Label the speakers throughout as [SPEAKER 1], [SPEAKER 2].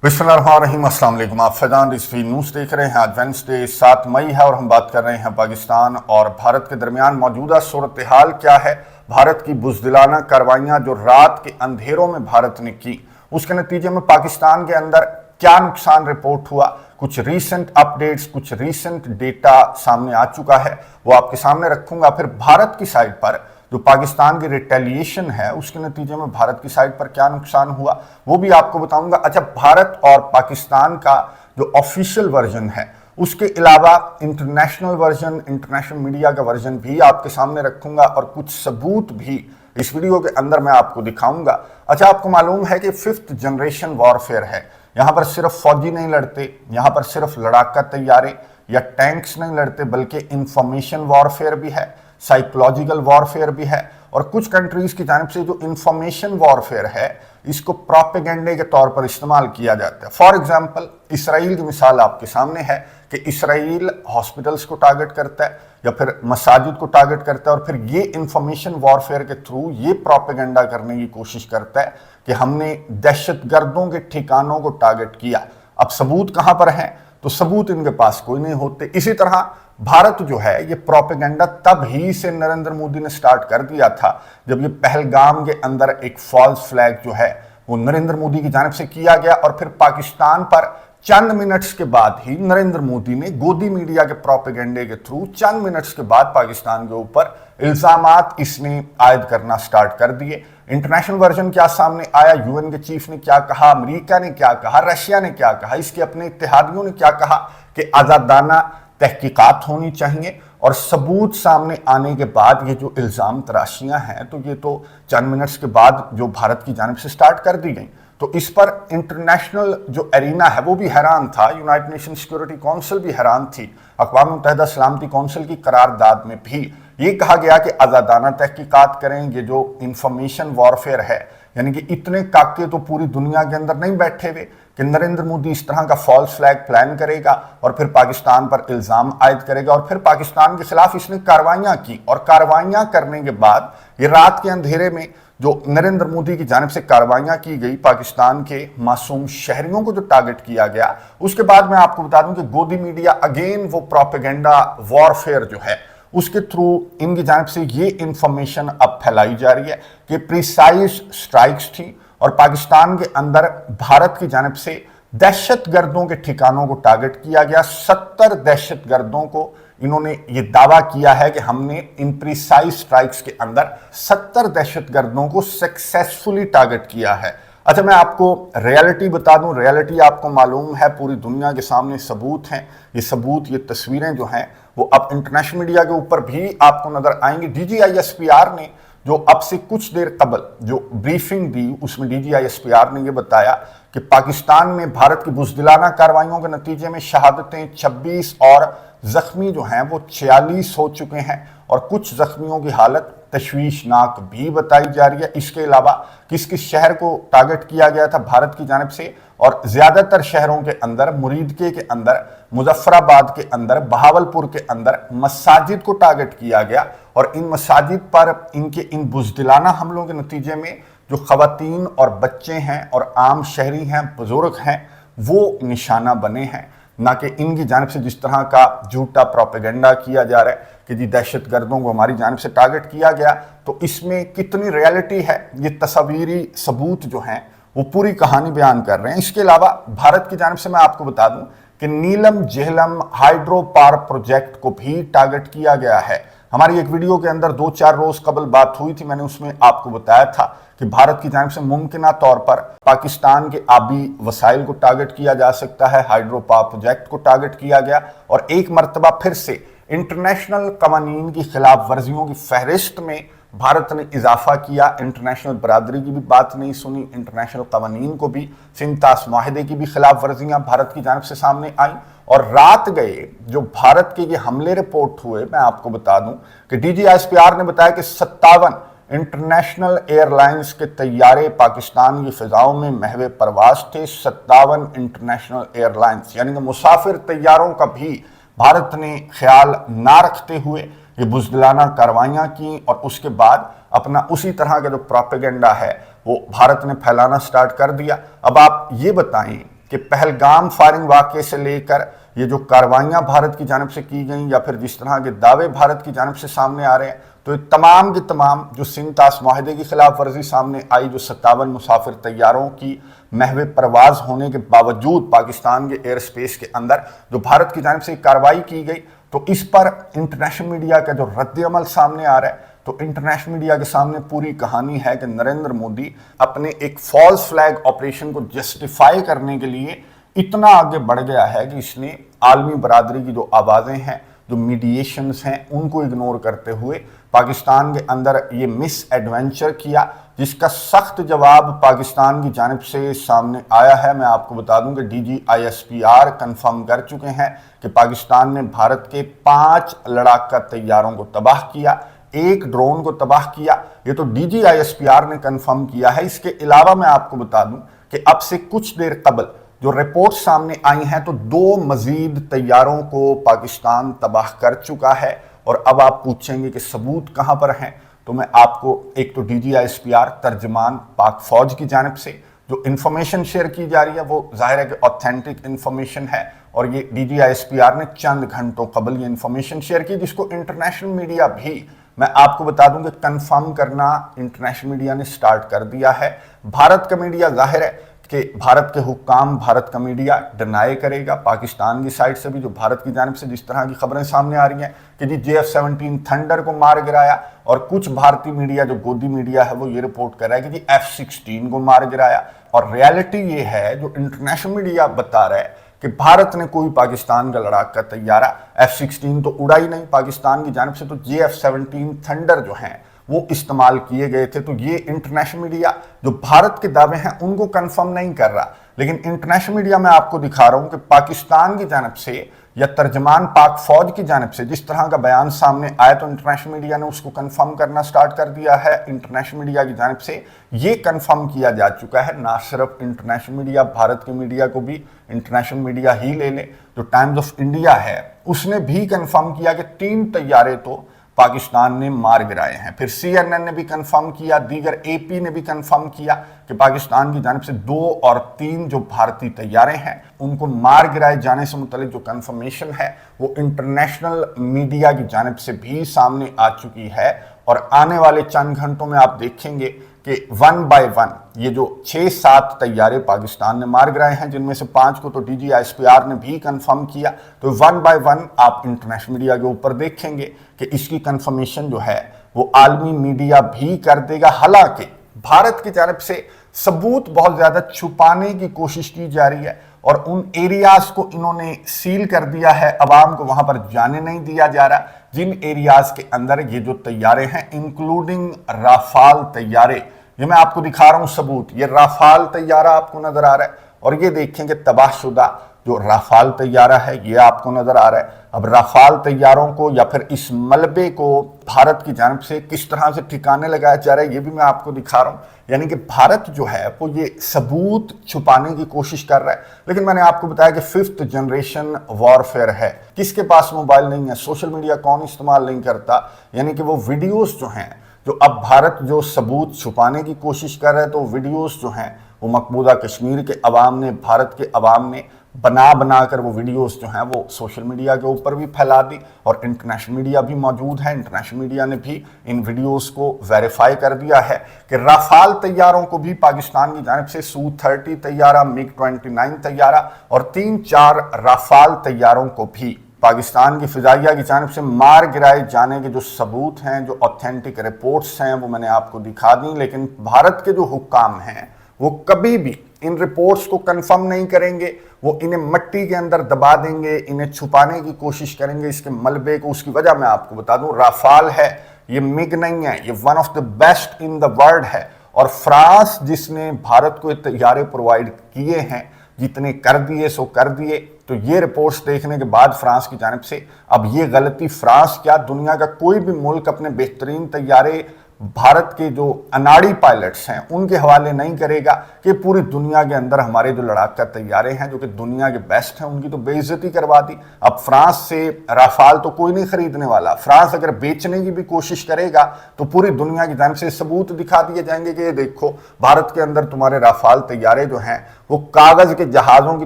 [SPEAKER 1] बिस्मिल्लाहिर्रहमानिर्रहीम। अस्सलाम वालेकुम। आप फैजान रिजवी न्यूज़ देख रहे हैं। आज वेडनेसडे 7 मई है और हम बात कर रहे हैं पाकिस्तान और भारत के दरमियान मौजूदा सूरत हाल क्या है। भारत की बुज़दिलाना कार्रवाइयाँ जो रात के अंधेरों में भारत ने की, उसके नतीजे में पाकिस्तान के अंदर क्या नुकसान रिपोर्ट हुआ, कुछ रीसेंट अपडेट्स, कुछ रीसेंट डेटा सामने आ चुका है, वो आपके सामने रखूंगा। फिर भारत की साइड पर जो पाकिस्तान की रिटेलिएशन है, उसके नतीजे में भारत की साइड पर क्या नुकसान हुआ, वो भी आपको बताऊंगा। अच्छा, भारत और पाकिस्तान का जो ऑफिशियल वर्जन है, उसके अलावा इंटरनेशनल वर्जन, इंटरनेशनल मीडिया का वर्जन भी आपके सामने रखूंगा और कुछ सबूत भी इस वीडियो के अंदर मैं आपको दिखाऊंगा। अच्छा, आपको मालूम है कि 5th जनरेशन वॉरफेयर है। यहाँ पर सिर्फ फौजी नहीं लड़ते, यहाँ पर सिर्फ लड़ाका तैयारे या टैंक्स नहीं लड़ते, बल्कि इंफॉर्मेशन वॉरफेयर भी है, साइकोलॉजिकल वॉरफेयर भी है। और कुछ कंट्रीज की जानिब से जो इंफॉर्मेशन वॉरफेयर है, इसको प्रोपेगेंडे के तौर पर इस्तेमाल किया जाता है। फॉर एग्जांपल, इसराइल की मिसाल आपके सामने है कि इसराइल हॉस्पिटल्स को टारगेट करता है या फिर मसाजिद को टारगेट करता है और फिर ये इंफॉर्मेशन वॉरफेयर के थ्रू ये प्रोपेगेंडा करने की कोशिश करता है कि हमने दहशतगर्दों के ठिकानों को टारगेट किया। अब सबूत कहां पर हैं? तो सबूत इनके पास कोई नहीं होते। इसी तरह भारत जो है, ये प्रोपेगेंडा तब ही से नरेंद्र मोदी ने स्टार्ट कर दिया था जब ये पहलगाम के अंदर एक फॉल्स फ्लैग जो है वो नरेंद्र मोदी की जानिब से किया गया और फिर पाकिस्तान पर चंद मिनट्स के बाद ही नरेंद्र मोदी ने गोदी मीडिया के प्रोपेगेंडे के थ्रू चंद मिनट्स के बाद पाकिस्तान के ऊपर इल्जामात इसने आयद करना स्टार्ट कर दिए। इंटरनेशनल वर्जन क्या सामने आया, यूएन के चीफ ने क्या कहा, अमेरिका ने क्या कहा, रशिया ने क्या कहा, इसके अपने इत्तेहादियों ने क्या कहा कि आज़ादाना तहकीकात होनी चाहिए। और सबूत सामने आने के बाद ये जो इल्ज़ाम तराशियां हैं, तो ये तो चंद मिनट्स के बाद जो भारत की जानिब से स्टार्ट कर दी गई। तो इस पर इंटरनेशनल जो एरिना है वो भी हैरान था, यूनाइटेड नेशन सिक्योरिटी काउंसिल भी हैरान थी। अक़वाम मुत्तहिदा सलामती काउंसिल की करारदाद में भी ये कहा गया कि आज़ादाना तहकीकात करें। ये जो इंफॉर्मेशन वॉरफेयर है, यानी कि इतने काके तो पूरी दुनिया के अंदर नहीं बैठे हुए कि नरेंद्र मोदी इस तरह का फॉल्स फ्लैग प्लान करेगा और फिर पाकिस्तान पर इल्ज़ाम आयद करेगा और फिर पाकिस्तान के खिलाफ इसने कार्रवाइयाँ की। और कार्रवाइयाँ करने के बाद ये रात के अंधेरे में जो नरेंद्र मोदी की जानिब से कार्रवाइयाँ की गई, पाकिस्तान के मासूम शहरियों को जो टारगेट किया गया, उसके बाद मैं आपको बता दूं कि गोदी मीडिया अगेन वो प्रोपेगेंडा वॉरफेयर जो है उसके थ्रू इनकी जानिब से ये इंफॉर्मेशन अब फैलाई जा रही है कि प्रिसाइज स्ट्राइक्स थी और पाकिस्तान के अंदर भारत की जानिब से दहशतगर्दों के ठिकानों को टारगेट किया गया। 70 दहशतगर्दों को इन्होंने ये दावा किया है कि हमने इन प्रिसाइज स्ट्राइक्स के अंदर 70 दहशतगर्दों को सक्सेसफुली टारगेट किया है। अच्छा, मैं आपको रियलिटी बता दूं। रियलिटी आपको मालूम है, पूरी दुनिया के सामने सबूत हैं। ये सबूत, ये तस्वीरें जो हैं वो अब इंटरनेशनल मीडिया के ऊपर भी आपको नजर आएंगी। DGISPR ने जो अब से कुछ देर कबल जो ब्रीफिंग दी, उसमें DGISPR ने ये बताया कि पाकिस्तान में भारत की बुज़दिलाना कार्रवाइयों के नतीजे में शहादतें 26 और जख्मी जो हैं वो 46 हो चुके हैं और कुछ जख्मियों की हालत तशवीशनाक भी बताई जा रही है। इसके अलावा किस किस शहर को टारगेट किया गया था भारत की जानिब से, और ज़्यादातर शहरों के अंदर, मुरीदके के अंदर, मुजफ्फराबाद के अंदर, बहावलपुर के अंदर मसाजिद को टारगेट किया गया और इन मसाजिद पर इनके इन बुज़दिलाना हमलों के नतीजे में जो ख़वातीन और बच्चे हैं और आम शहरी हैं, बुजुर्ग हैं, वो निशाना बने हैं। ना कि इनकी जानिब से जिस तरह का झूठा प्रोपेगेंडा किया जा रहा है कि जी दहशतगर्दों को हमारी जानिब से टारगेट किया गया, तो इसमें कितनी रियलिटी है, ये तस्वीरी सबूत जो हैं वो पूरी कहानी बयान कर रहे हैं। इसके अलावा भारत की जानिब से मैं आपको बता दूं कि नीलम झेलम हाइड्रो पावर प्रोजेक्ट को भी टारगेट किया गया है। हमारी एक वीडियो के अंदर 2-4 रोज कबल बात हुई थी, मैंने उसमें आपको बताया था कि भारत की जानिब से मुमकिना तौर पर पाकिस्तान के आबी वसाइल को टारगेट किया जा सकता है। हाइड्रो पावर प्रोजेक्ट को टारगेट किया गया और एक मरतबा फिर से इंटरनेशनल कवानीन की खिलाफ वर्जियों की फहरिस्त में भारत ने इजाफा किया। इंटरनेशनल बरादरी की भी बात नहीं सुनी, इंटरनेशनल कवानीन को भी, सिंतास माहिदे की भी खिलाफ वर्जियां भारत की जानिब से सामने आई। और रात गए जो भारत के ये हमले रिपोर्ट हुए, मैं आपको बता दूं कि DGISPR ने बताया कि 57 इंटरनेशनल एयरलाइंस के तैयारे पाकिस्तान की फिजाओं में महवे परवाज थे। 57 इंटरनेशनल एयरलाइंस यानी कि मुसाफिर तैयारों का भी भारत ने ख्याल ना रखते हुए ये बुज़दिलाना कार्रवाइयाँ की और उसके बाद अपना उसी तरह का जो प्रोपेगेंडा है वो भारत ने फैलाना स्टार्ट कर दिया। अब आप ये बताएं کہ پہلگام فائرنگ واقعے سے لے کر یہ جو کارروائیاں بھارت کی جانب سے کی گئیں یا پھر جس طرح کے دعوے بھارت کی جانب سے سامنے آ رہے ہیں، تو یہ تمام کے تمام جو سندھ طاس معاہدے کی خلاف ورزی سامنے آئی، جو 57 مسافر طیاروں کی محو پرواز ہونے کے باوجود پاکستان کے ایئر سپیس کے اندر جو بھارت کی جانب سے کارروائی کی گئی، تو اس پر انٹرنیشنل میڈیا کا جو رد عمل سامنے آ رہا ہے، تو انٹرنیشنل میڈیا کے سامنے پوری کہانی ہے کہ نریندر مودی اپنے ایک فالس فلیگ آپریشن کو جسٹیفائی کرنے کے لیے اتنا آگے بڑھ گیا ہے کہ اس نے عالمی برادری کی جو آوازیں ہیں، جو میڈیشنز ہیں، ان کو اگنور کرتے ہوئے پاکستان کے اندر یہ مس ایڈونچر کیا، جس کا سخت جواب پاکستان کی جانب سے سامنے آیا ہے۔ میں آپ کو بتا دوں کہ DGISPR کنفرم کر چکے ہیں کہ پاکستان نے بھارت کے 5 لڑاکا طیاروں کو تباہ کیا، 1 ڈرون کو تباہ کیا۔ یہ تو DGISPR نے کنفرم کیا ہے۔ اس کے علاوہ میں آپ کو بتا دوں کہ اب سے کچھ دیر قبل جو رپورٹ سامنے آئی ہیں، تو 2 مزید طیاروں کو پاکستان تباہ کر چکا ہے۔ اور اب آپ پوچھیں گے کہ ثبوت کہاں پر ہیں، تو میں آپ کو ایک تو DGISPR ترجمان پاک فوج کی جانب سے جو انفارمیشن شیئر کی جا رہی ہے، وہ ظاہر ہے کہ اوتھینٹک انفارمیشن ہے، اور یہ DGISPR نے چند گھنٹوں قبل یہ انفارمیشن شیئر کی، جس کو انٹرنیشنل میڈیا بھی، میں آپ کو بتا دوں کہ کنفرم کرنا انٹرنیشنل میڈیا نے سٹارٹ کر دیا ہے۔ بھارت کا میڈیا ظاہر ہے کہ بھارت کے حکام، بھارت کا میڈیا ڈینائی کرے گا۔ پاکستان کی سائٹ سے بھی جو بھارت کی جانب سے جس طرح کی خبریں سامنے آ رہی ہیں کہ JF-17 تھنڈر کو مار گرایا، اور کچھ بھارتی میڈیا جو گودی میڈیا ہے وہ یہ رپورٹ کر رہا ہے کہ F-16 کو مار گرایا، اور ریالٹی یہ ہے جو انٹرنیشنل میڈیا بتا رہا ہے کہ بھارت نے کوئی پاکستان کا لڑاکا طیارہ F-16 تو اڑا ہی نہیں پاکستان کی جانب سے، تو JF-17 تھنڈر جو ہیں وہ استعمال کیے گئے تھے۔ تو یہ انٹرنیشنل میڈیا جو بھارت کے دعوے ہیں ان کو کنفرم نہیں کر رہا، لیکن انٹرنیشنل میڈیا میں آپ کو دکھا رہا ہوں کہ پاکستان کی جانب سے یا ترجمان پاک فوج کی جانب سے جس طرح کا بیان سامنے آیا، تو انٹرنیشنل میڈیا نے اس کو کنفرم کرنا سٹارٹ کر دیا ہے۔ انٹرنیشنل میڈیا کی جانب سے یہ کنفرم کیا جا چکا ہے، نہ صرف انٹرنیشنل میڈیا، بھارت کے میڈیا کو بھی انٹرنیشنل میڈیا ہی لے لے، جو ٹائمز آف انڈیا ہے اس نے بھی کنفرم کیا کہ 3 طیارے تو پاکستان نے مار گرائے ہیں۔ پھر CNN نے بھی کنفرم کیا، دیگر AP نے بھی کنفرم کیا کہ پاکستان کی جانب سے 2 اور 3 جو بھارتی طیارے ہیں ان کو مار گرائے جانے سے متعلق جو کنفرمیشن ہے وہ انٹرنیشنل میڈیا کی جانب سے بھی سامنے آ چکی ہے، اور آنے والے چند گھنٹوں میں آپ دیکھیں گے کہ 1 بائی 1 یہ جو 6-7 طیارے پاکستان نے مار گرائے ہیں، جن میں سے 5 کو تو DGISPR نے بھی کنفرم کیا، تو 1 بائی 1 آپ انٹرنیشنل میڈیا کے اوپر دیکھیں گے کہ اس کی کنفرمیشن جو ہے وہ عالمی میڈیا بھی کر دے گا۔ حالانکہ بھارت کی جانب سے ثبوت بہت زیادہ چھپانے کی کوشش کی جا رہی ہے، اور ان ایریاز کو انہوں نے سیل کر دیا ہے، عوام کو وہاں پر جانے نہیں دیا جا رہا، جن ایریاز کے اندر یہ جو طیارے ہیں انکلوڈنگ رافال طیارے، یہ میں آپ کو دکھا رہا ہوں ثبوت۔ یہ رافال طیارہ آپ کو نظر آ رہا ہے، اور یہ دیکھیں کہ تباہ شدہ جو رافال طیارہ ہے یہ آپ کو نظر آ رہا ہے۔ اب رافال طیاروں کو یا پھر اس ملبے کو بھارت کی جانب سے کس طرح سے ٹھکانے لگایا جا رہا ہے، یہ بھی میں آپ کو دکھا رہا ہوں۔ یعنی کہ بھارت جو ہے وہ یہ ثبوت چھپانے کی کوشش کر رہا ہے، لیکن میں نے آپ کو بتایا کہ 5th جنریشن وارفیئر ہے۔ کس کے پاس موبائل نہیں ہے، سوشل میڈیا کون استعمال نہیں کرتا، یعنی کہ وہ ویڈیوز جو ہیں، جو اب بھارت جو ثبوت چھپانے کی کوشش کر رہا ہے، تو ویڈیوز جو ہیں وہ مقبوضہ کشمیر کے عوام نے، بھارت کے عوام نے بنا کر وہ ویڈیوز جو ہیں وہ سوشل میڈیا کے اوپر بھی پھیلا دی، اور انٹرنیشنل میڈیا بھی موجود ہے۔ انٹرنیشنل میڈیا نے بھی ان ویڈیوز کو ویریفائی کر دیا ہے کہ رافال طیاروں کو بھی پاکستان کی جانب سے Su-30 طیارہ، MiG-29 طیارہ اور 3-4 رافال طیاروں کو بھی پاکستان کی فضائیہ کی جانب سے مار گرائے جانے کے جو ثبوت ہیں، جو اوتھینٹک رپورٹس ہیں، وہ میں نے آپ کو دکھا دیں۔ لیکن بھارت کے جو حکام ہیں وہ کبھی بھی ان رپورٹس کو کنفرم نہیں کریں گے، وہ انہیں مٹی کے اندر دبا دیں گے، انہیں چھپانے کی کوشش کریں گے اس کے ملبے کو۔ اس کی وجہ میں آپ کو بتا دوں، رافال ہے، یہ MiG نہیں ہے، یہ one of the best in the world ہے، اور فرانس جس نے بھارت کو یہ طیارے پرووائڈ کیے ہیں، جتنے کر دیے سو کر دیے۔ تو یہ رپورٹس دیکھنے کے بعد فرانس کی جانب سے اب یہ غلطی فرانس کیا، دنیا کا کوئی بھی ملک اپنے بہترین طیارے भारत के जो अनाड़ी पायलट्स हैं उनके हवाले नहीं करेगा कि पूरी दुनिया के अंदर हमारे जो लड़ाका तैयारे हैं जो कि दुनिया के बेस्ट हैं उनकी तो बेइज्जती करवा दी। अब फ्रांस से राफाल तो कोई नहीं खरीदने वाला, फ्रांस अगर बेचने की भी कोशिश करेगा तो पूरी दुनिया की जानिब से सबूत दिखा दिए जाएंगे कि ये देखो भारत के अंदर तुम्हारे राफाल तैयारे जो हैं वो कागज के जहाजों की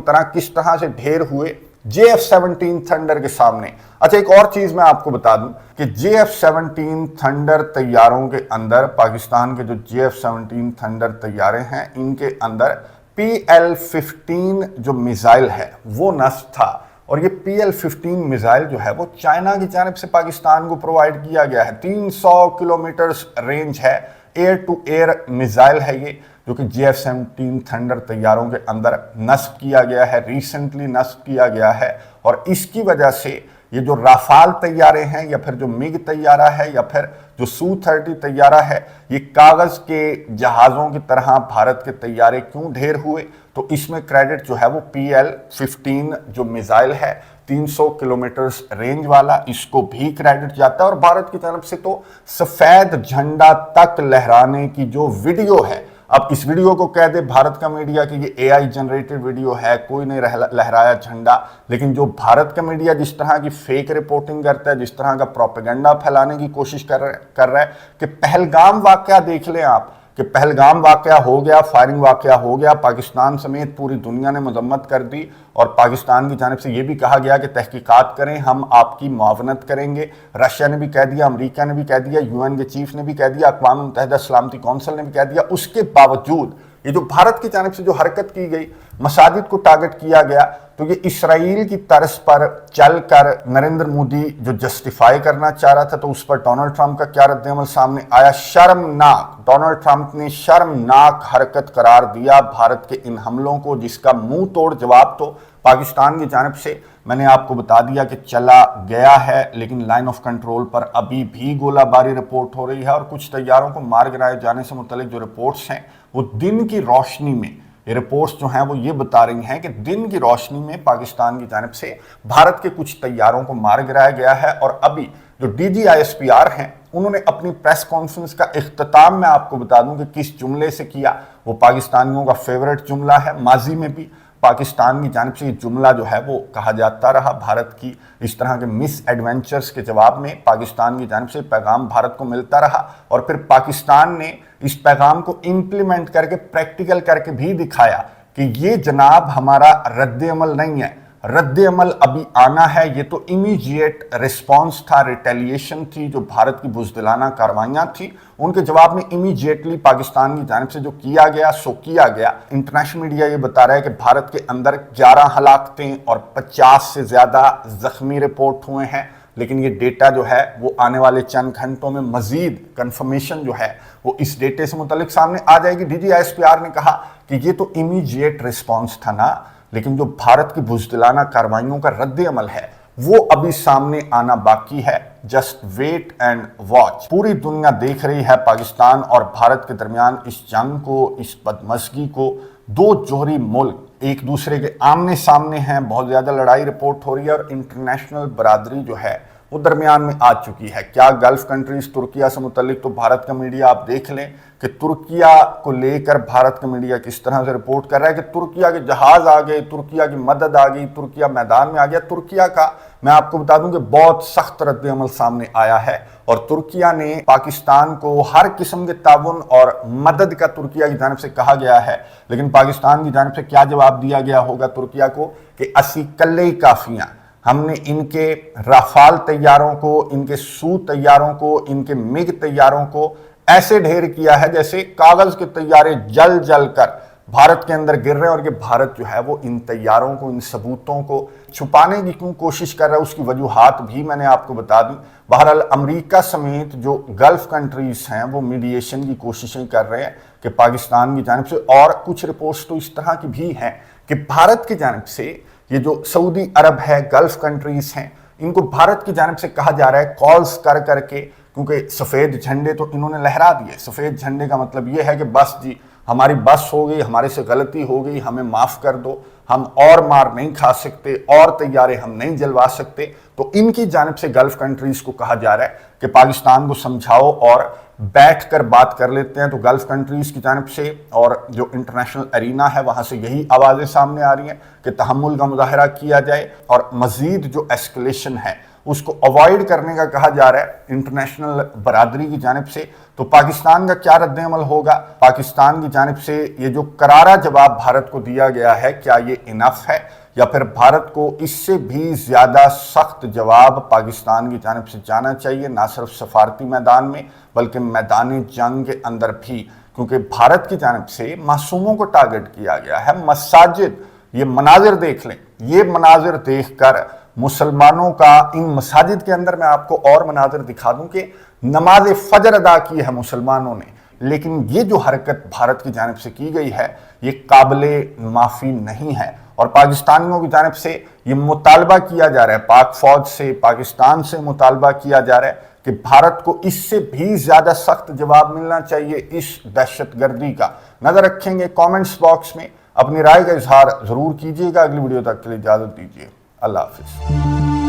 [SPEAKER 1] तरह किस तरह से ढेर हुए JF-17 थंडर के सामने। अच्छा, एक और चीज मैं आपको बता दूं कि JF-17 थंडर तैयारों के अंदर, पाकिस्तान के जो JF-17 थंडर तैयारे हैं इनके अंदर PL-15 जो मिसाइल है वो नस्ब था, और ये PL-15 मिसाइल जो है वो चाइना की जानिब से पाकिस्तान को प्रोवाइड किया गया है। 300 किलोमीटर रेंज है, एयर टू एयर मिसाइल है ये, जो कि JF-17 थंडर तैयारों के अंदर नस्ब किया गया है, रिसेंटली नस्ब किया गया है। और इसकी वजह से ये जो राफाल तैयारे हैं या फिर जो मिग तैयारा है या फिर जो Su-30 तैयारा है, ये कागज के जहाज़ों की तरह भारत के तैयारे क्यों ढेर हुए, तो इसमें क्रेडिट जो है वो PL-15 जो मिसाइल है 300 किलोमीटर रेंज वाला, इसको भी क्रेडिट जाता है। और भारत की तरफ से तो सफेद झंडा तक लहराने की जो वीडियो है, अब इस वीडियो को कह दे भारत का मीडिया कि ये AI जनरेटेड वीडियो है, कोई नहीं लहराया झंडा, लेकिन जो भारत का मीडिया जिस तरह की फेक रिपोर्टिंग करता है, जिस तरह का प्रोपेगेंडा फैलाने की कोशिश कर रहा है कि पहलगाम वाकया देख लें आप, कि पहलगाम वाकया हो गया, फायरिंग वाकया हो गया, पाकिस्तान समेत पूरी दुनिया ने मजम्मत कर दी और पाकिस्तान की जानिब से ये भी कहा गया कि तहकीकात करें, हम आपकी मुआवनत करेंगे। रशिया ने भी कह दिया, अमेरिका ने भी कह दिया, UN के चीफ ने भी कह दिया, अक़वाम मुत्तहिदा सलामती कौंसिल ने भी कह दिया। उसके बावजूद ये जो भारत की जानिब से जो हरकत की गई, मसाजिद को टारगेट किया गया, तो ये इसराइल की तर्ज पर चलकर नरेंद्र मोदी जो जस्टिफाई करना चाह रहा था, तो उस पर डोनाल्ड ट्रंप का क्या रद्द-ए-अमल सामने आया। शर्मनाक, डोनाल्ड ट्रंप ने शर्मनाक हरकत करार दिया भारत के इन हमलों को, जिसका मुंह तोड़ जवाब तो पाकिस्तान की जानिब से मैंने आपको बता दिया कि चला गया है, लेकिन लाइन ऑफ कंट्रोल पर अभी भी गोलाबारी रिपोर्ट हो रही है। और कुछ तैयारों को मार गिराए जाने से मुतल्लिक जो रिपोर्ट्स हैं वो दिन की रोशनी में, ये रिपोर्ट्स जो हैं वो ये बता रही हैं कि दिन की रोशनी में पाकिस्तान की जानिब से भारत के कुछ तैयारों को मार गिराया गया है। और अभी जो DGISPR हैं उन्होंने अपनी प्रेस कॉन्फ्रेंस का इख्तिताम मैं आपको बता दूं कि किस जुमले से किया, वो पाकिस्तानियों का फेवरेट जुमला है। माजी में भी पाकिस्तान की जानिब से ये जुमला जो है वो कहा जाता रहा, भारत की इस तरह के मिस एडवेंचर्स के जवाब में पाकिस्तान की जानिब से पैगाम भारत को मिलता रहा। और फिर पाकिस्तान ने इस पैगाम को इम्प्लीमेंट करके, प्रैक्टिकल करके भी दिखाया कि ये जनाब हमारा रद्द-ए-अमल नहीं है, रद्द-ए-अमल अभी आना है। ये तो इमीडिएट रिस्पॉन्स था, रिटेलिएशन थी, जो भारत की बुज़दिलाना कार्रवाइयाँ थी उनके जवाब में इमीडिएटली पाकिस्तान की जानिब से जो किया गया सो किया गया। इंटरनेशनल मीडिया ये बता रहा है कि भारत के अंदर 11 हलाकतें और 50 से ज़्यादा ज़ख्मी रिपोर्ट हुए हैं, लेकिन ये डेटा जो है वो आने वाले चंद घंटों में मज़ीद कन्फर्मेशन जो है वो इस डेटे से मुतल्लिक सामने आ जाएगी। DGISPR ने कहा कि ये तो इमीडिएट रिस्पॉन्स था ना, लेकिन जो भारत की बुज़दिलाना कार्रवाइयों का रद्द-ए-अमल है वो अभी सामने आना बाकी है। Just wait and watch. पूरी दुनिया देख रही है पाकिस्तान और भारत के दरमियान इस जंग को, इस बदमज़गी को। दो जोहरी मुल्क एक दूसरे के आमने सामने हैं, बहुत ज़्यादा लड़ाई रिपोर्ट हो रही है और इंटरनेशनल बरादरी जो है वो दरमियान में आ चुकी है। क्या गल्फ कंट्रीज तुर्किया से मुतल्लिक तो भारत का मीडिया आप देख लें कि तुर्किया को लेकर भारत का मीडिया किस तरह से रिपोर्ट कर रहा है कि तुर्किया के जहाज आ गए, तुर्किया की मदद आ गई, तुर्किया मैदान में आ गया। तुर्किया का मैं आपको बता दूं कि बहुत सख्त रद्द-ए-अमल सामने आया है और तुर्किया ने पाकिस्तान को हर किस्म के ताउन और मदद का तुर्किया की जानिब से कहा गया है, लेकिन पाकिस्तान की जानिब से क्या जवाब दिया गया होगा तुर्किया को कि असी कल्ले ही काफियां, हमने इनके राफाल तैयारों को, इनके सू तैयारों को, इनके मिग तैयारों को ऐसे ढेर किया है जैसे कागज के तैयारे जल जल कर भारत के अंदर गिर रहे हैं। और ये भारत जो है वो इन तैयारों को, इन सबूतों को छुपाने की क्यों कोशिश कर रहा है, उसकी वजूहात भी मैंने आपको बता दी। बहरहाल अमेरिका समेत जो गल्फ कंट्रीज हैं वो मीडिएशन की कोशिशें कर रहे हैं कि पाकिस्तान की जानिब से, और कुछ रिपोर्ट्स तो इस तरह की भी हैं कि भारत की जानिब से ये जो सऊदी अरब है, गल्फ कंट्रीज हैं, इनको भारत की जानिब से कहा जा रहा है कॉल्स कर करके, क्योंकि सफ़ेद झंडे तो इन्होंने लहरा दिए। सफ़ेद झंडे का मतलब ये है कि बस जी ہماری بس ہو گئی، ہمارے سے غلطی ہو گئی، ہمیں معاف کر دو، ہم اور مار نہیں کھا سکتے، اور طیارے ہم نہیں جلوا سکتے۔ تو ان کی جانب سے گلف کنٹریز کو کہا جا رہا ہے کہ پاکستان کو سمجھاؤ اور بیٹھ کر بات کر لیتے ہیں۔ تو گلف کنٹریز کی جانب سے اور جو انٹرنیشنل ارینا ہے وہاں سے یہی آوازیں سامنے آ رہی ہیں کہ تحمل کا مظاہرہ کیا جائے اور مزید جو ایسکلیشن ہے اس کو اوائڈ کرنے کا کہا جا رہا ہے انٹرنیشنل برادری کی جانب سے۔ تو پاکستان کا کیا رد عمل ہوگا؟ پاکستان کی جانب سے یہ جو کرارا جواب بھارت کو دیا گیا ہے، کیا یہ انف ہے یا پھر بھارت کو اس سے بھی زیادہ سخت جواب پاکستان کی جانب سے جانا چاہیے، نہ صرف سفارتی میدان میں بلکہ میدان جنگ کے اندر بھی؟ کیونکہ بھارت کی جانب سے معصوموں کو ٹارگٹ کیا گیا ہے، مساجد، یہ مناظر دیکھ لیں، یہ مناظر دیکھ کر مسلمانوں کا ان مساجد کے اندر میں آپ کو اور مناظر دکھا دوں کہ نماز فجر ادا کی ہے مسلمانوں نے، لیکن یہ جو حرکت بھارت کی جانب سے کی گئی ہے یہ قابل معافی نہیں ہے۔ اور پاکستانیوں کی جانب سے یہ مطالبہ کیا جا رہا ہے، پاک فوج سے، پاکستان سے مطالبہ کیا جا رہا ہے کہ بھارت کو اس سے بھی زیادہ سخت جواب ملنا چاہیے اس دہشت گردی کا۔ نظر رکھیں گے کامنٹس باکس میں، اپنی رائے کا اظہار ضرور کیجیے گا۔ اگلی ویڈیو تک کے لیے اجازت دیجیے، اللہ حافظ۔